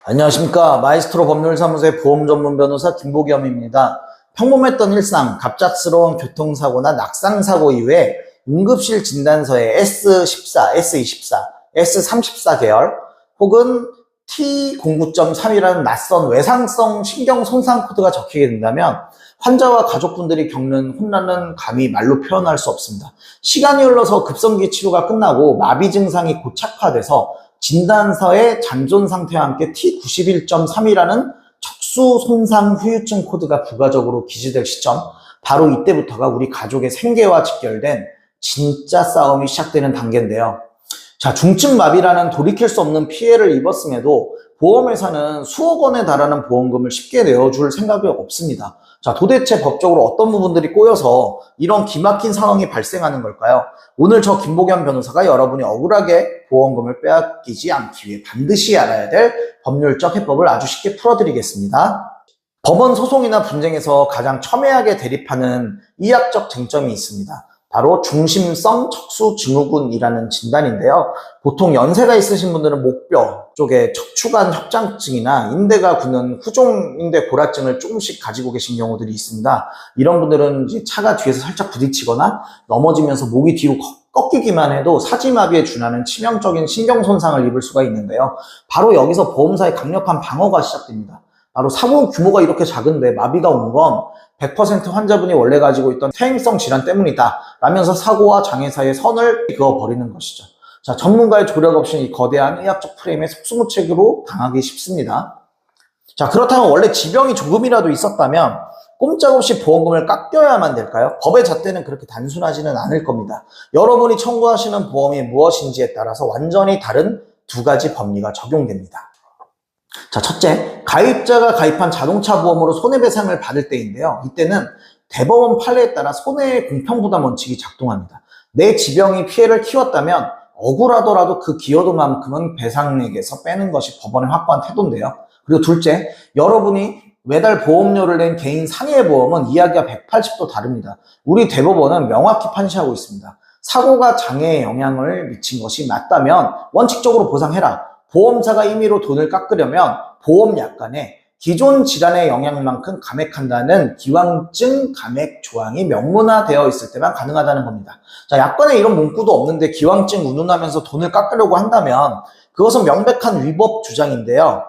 안녕하십니까. 마이스트로 법률사무소의 보험 전문 변호사 김보겸입니다. 평범했던 일상, 갑작스러운 교통사고나 낙상사고 이후에 응급실 진단서에 S14, S24, S34 계열 혹은 T09.3이라는 낯선 외상성 신경 손상 코드가 적히게 된다면 환자와 가족분들이 겪는 혼란은 감히 말로 표현할 수 없습니다. 시간이 흘러서 급성기 치료가 끝나고 마비 증상이 고착화돼서 진단서의 잔존 상태와 함께 T91.3이라는 척수 손상 후유증 코드가 부가적으로 기재될 시점, 바로 이때부터가 우리 가족의 생계와 직결된 진짜 싸움이 시작되는 단계인데요. 자, 중증 마비라는 돌이킬 수 없는 피해를 입었음에도 보험회사는 수억 원에 달하는 보험금을 쉽게 내어줄 생각이 없습니다. 자, 도대체 법적으로 어떤 부분들이 꼬여서 이런 기막힌 상황이 발생하는 걸까요? 오늘 저 김보겸 변호사가 여러분이 억울하게 보험금을 빼앗기지 않기 위해 반드시 알아야 될 법률적 해법을 아주 쉽게 풀어드리겠습니다. 법원 소송이나 분쟁에서 가장 첨예하게 대립하는 의학적 쟁점이 있습니다. 바로 중심성 척수증후군이라는 진단인데요. 보통 연세가 있으신 분들은 목뼈 쪽에 척추관 협장증이나 인대가 굳는 후종인대 골화증을 조금씩 가지고 계신 경우들이 있습니다. 이런 분들은 이제 차가 뒤에서 살짝 부딪히거나 넘어지면서 목이 뒤로 꺾이기만 해도 사지마비에 준하는 치명적인 신경손상을 입을 수가 있는데요. 바로 여기서 보험사의 강력한 방어가 시작됩니다. 바로 사고 규모가 이렇게 작은데 마비가 온 건 100% 환자분이 원래 가지고 있던 퇴행성 질환 때문이다 라면서 사고와 장애 사이에 선을 그어버리는 것이죠. 자, 전문가의 조력 없이 이 거대한 의학적 프레임에 속수무책으로 당하기 쉽습니다. 자, 그렇다면 원래 지병이 조금이라도 있었다면 꼼짝없이 보험금을 깎여야만 될까요? 법의 잣대는 그렇게 단순하지는 않을 겁니다. 여러분이 청구하시는 보험이 무엇인지에 따라서 완전히 다른 두 가지 법리가 적용됩니다. 자, 첫째, 가입자가 가입한 자동차 보험으로 손해배상을 받을 때인데요. 이때는 대법원 판례에 따라 손해의 공평부담 원칙이 작동합니다. 내 지병이 피해를 키웠다면 억울하더라도 그 기여도만큼은 배상액에서 빼는 것이 법원의 확고한 태도인데요. 그리고 둘째, 여러분이 매달 보험료를 낸 개인 상해 보험은 이야기가 180도 다릅니다. 우리 대법원은 명확히 판시하고 있습니다. 사고가 장애에 영향을 미친 것이 맞다면 원칙적으로 보상해라. 보험사가 임의로 돈을 깎으려면 보험약관에 기존 질환의 영향만큼 감액한다는 기왕증 감액 조항이 명문화되어 있을 때만 가능하다는 겁니다. 자, 약관에 이런 문구도 없는데 기왕증 운운하면서 돈을 깎으려고 한다면 그것은 명백한 위법 주장인데요.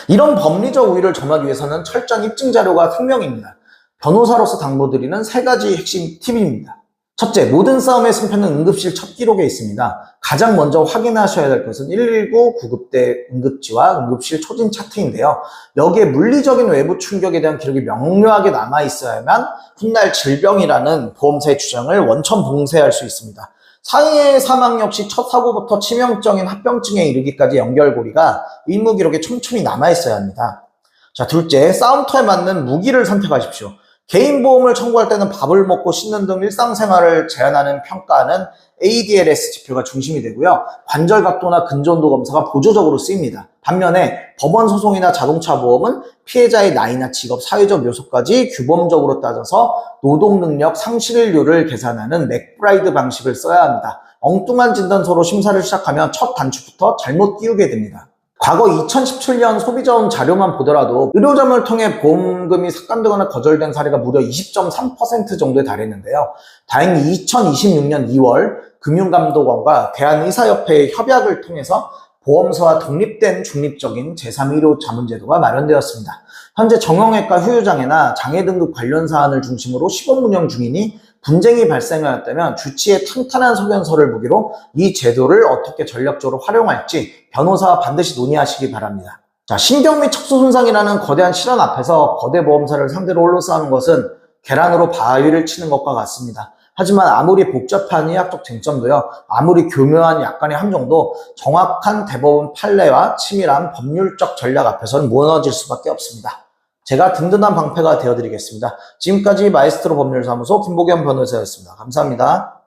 이런 법리적 우위를 점하기 위해서는 철저한 입증 자료가 생명입니다. 변호사로서 당부드리는 세 가지 핵심 팁입니다. 첫째, 모든 싸움의 승패는 응급실 첫 기록에 있습니다. 가장 먼저 확인하셔야 될 것은 119 구급대 응급지와 응급실 초진 차트인데요. 여기에 물리적인 외부 충격에 대한 기록이 명료하게 남아 있어야만 훗날 질병이라는 보험사의 주장을 원천 봉쇄할 수 있습니다. 상해 사망 역시 첫 사고부터 치명적인 합병증에 이르기까지 연결고리가 의무 기록에 촘촘히 남아 있어야 합니다. 자, 둘째, 싸움터에 맞는 무기를 선택하십시오. 개인보험을 청구할 때는 밥을 먹고 씻는 등 일상생활을 제한하는 평가는 ADLS 지표가 중심이 되고요. 관절 각도나 근전도 검사가 보조적으로 쓰입니다. 반면에 법원 소송이나 자동차 보험은 피해자의 나이나 직업, 사회적 요소까지 규범적으로 따져서 노동능력 상실률을 계산하는 맥브라이드 방식을 써야 합니다. 엉뚱한 진단서로 심사를 시작하면 첫 단추부터 잘못 띄우게 됩니다. 과거 2017년 소비자원 자료만 보더라도 의료점을 통해 보험금이 삭감되거나 거절된 사례가 무려 20.3% 정도에 달했는데요. 다행히 2026년 2월 금융감독원과 대한의사협회의 협약을 통해서 보험사와 독립된 중립적인 제3의료자문제도가 마련되었습니다. 현재 정형외과 후유장애나 장애 등급 관련 사안을 중심으로 시범 운영 중이니 분쟁이 발생하였다면 주치의 탄탄한 소견서를 무기로 이 제도를 어떻게 전략적으로 활용할지 변호사와 반드시 논의하시기 바랍니다. 자, 신경 및 척수 손상이라는 거대한 실현 앞에서 거대 보험사를 상대로 홀로 싸우는 것은 계란으로 바위를 치는 것과 같습니다. 하지만 아무리 복잡한 의학적 쟁점도요, 아무리 교묘한 약간의 함정도 정확한 대법원 판례와 치밀한 법률적 전략 앞에서는 무너질 수밖에 없습니다. 제가 든든한 방패가 되어드리겠습니다. 지금까지 마에스트로 법률사무소 김보겸 변호사였습니다. 감사합니다.